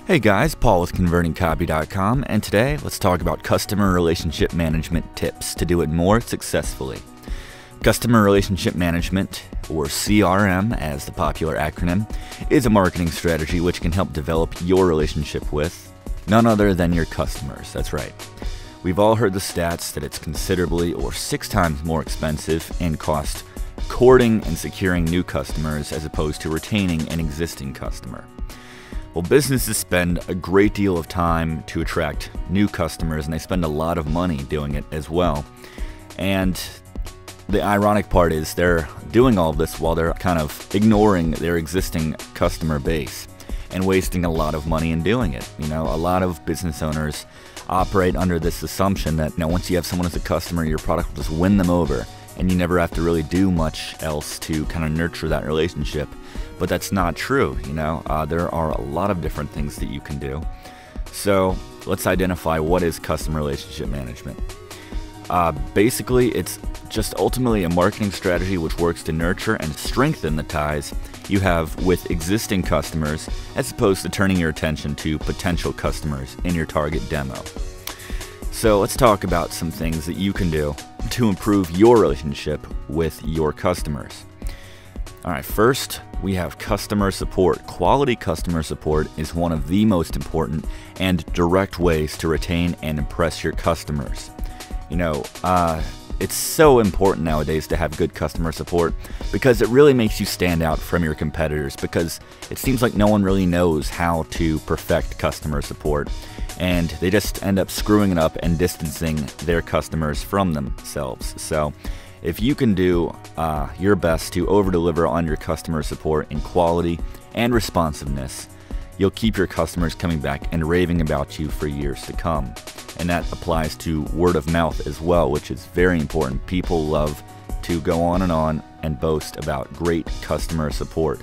Hey guys, Paul with ConvertingCopy.com, and today let's talk about customer relationship management tips to do it more successfully. Customer relationship management, or CRM as the popular acronym, is a marketing strategy which can help develop your relationship with none other than your customers. That's right. We've all heard the stats that it's considerably or 6 times more expensive and cost courting and securing new customers as opposed to retaining an existing customer. Well, businesses spend a great deal of time to attract new customers, and they spend a lot of money doing it as well. And the ironic part is they're doing all of this while they're kind of ignoring their existing customer base and wasting a lot of money in doing it. You know, a lot of business owners operate under this assumption that, once you have someone as a customer, your product will just win them over, and you never have to really do much else to kind of nurture that relationship. But that's not true. There are a lot of different things that you can do. So let's identify what is customer relationship management. Basically, it's just ultimately a marketing strategy which works to nurture and strengthen the ties you have with existing customers, as opposed to turning your attention to potential customers in your target demo. So let's talk about some things that you can do to improve your relationship with your customers. Alright, first we have customer support. Quality customer support is one of the most important and direct ways to retain and impress your customers. It's so important nowadays to have good customer support because it really makes you stand out from your competitors, because it seems like no one really knows how to perfect customer support, and they just end up screwing it up and distancing their customers from themselves. So if you can do your best to over-deliver on your customer support in quality and responsiveness, you'll keep your customers coming back and raving about you for years to come. And that applies to word of mouth as well, which is very important. People love to go on and boast about great customer support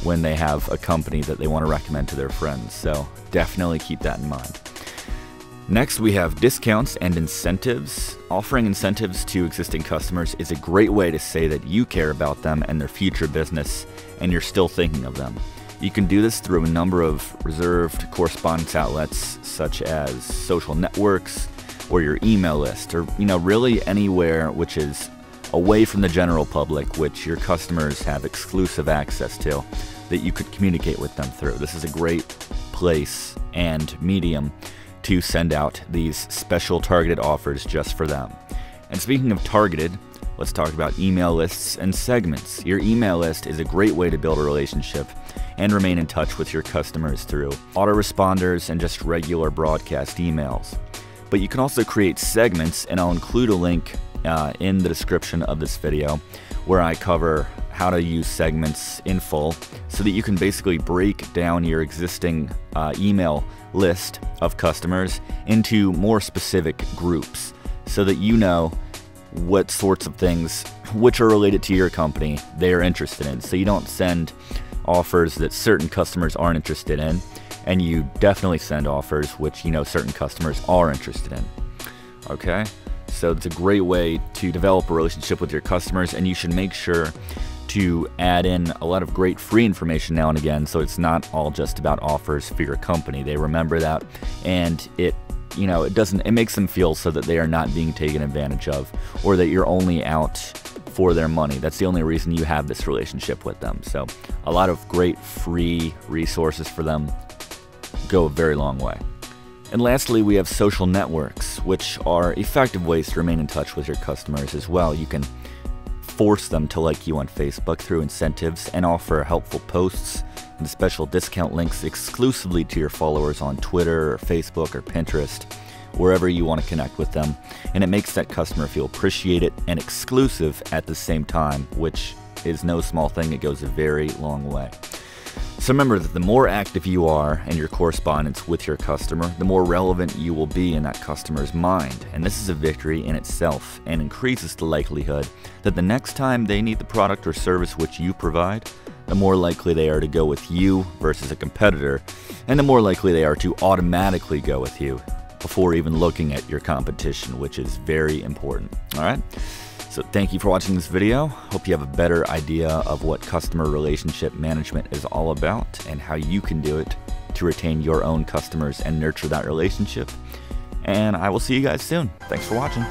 when they have a company that they want to recommend to their friends. So definitely keep that in mind. Next, we have discounts and incentives. Offering incentives to existing customers is a great way to say that you care about them and their future business, and you're still thinking of them. You can do this through a number of reserved correspondence outlets, such as social networks or your email list, or really anywhere which is away from the general public, which your customers have exclusive access to, that you could communicate with them through. This is a great place and medium to send out these special targeted offers just for them. And speaking of targeted, let's talk about email lists and segments. Your email list is a great way to build a relationship and remain in touch with your customers through autoresponders and just regular broadcast emails. But you can also create segments, and I'll include a link in the description of this video where I cover how to use segments in full, so that you can basically break down your existing email list of customers into more specific groups, so that you know what sorts of things which are related to your company they are interested in. So you don't send offers that certain customers aren't interested in, and you definitely send offers which certain customers are interested in. Okay, so it's a great way to develop a relationship with your customers, and you should make sure to add in a lot of great free information now and again, so it's not all just about offers for your company. They remember that, and it makes them feel so that they are not being taken advantage of, or that you're only out for their money. That's the only reason you have this relationship with them. So a lot of great free resources for them go a very long way. And lastly, we have social networks, which are effective ways to remain in touch with your customers as well. You can force them to like you on Facebook through incentives, and offer helpful posts and special discount links exclusively to your followers on Twitter or Facebook or Pinterest, wherever you want to connect with them. And it makes that customer feel appreciated and exclusive at the same time, which is no small thing. It goes a very long way. So remember that the more active you are in your correspondence with your customer, the more relevant you will be in that customer's mind. And this is a victory in itself, and increases the likelihood that the next time they need the product or service which you provide, the more likely they are to go with you versus a competitor, and the more likely they are to automatically go with you before even looking at your competition, which is very important. Alright? So thank you for watching this video. Hope you have a better idea of what customer relationship management is all about and how you can do it to retain your own customers and nurture that relationship. And I will see you guys soon. Thanks for watching.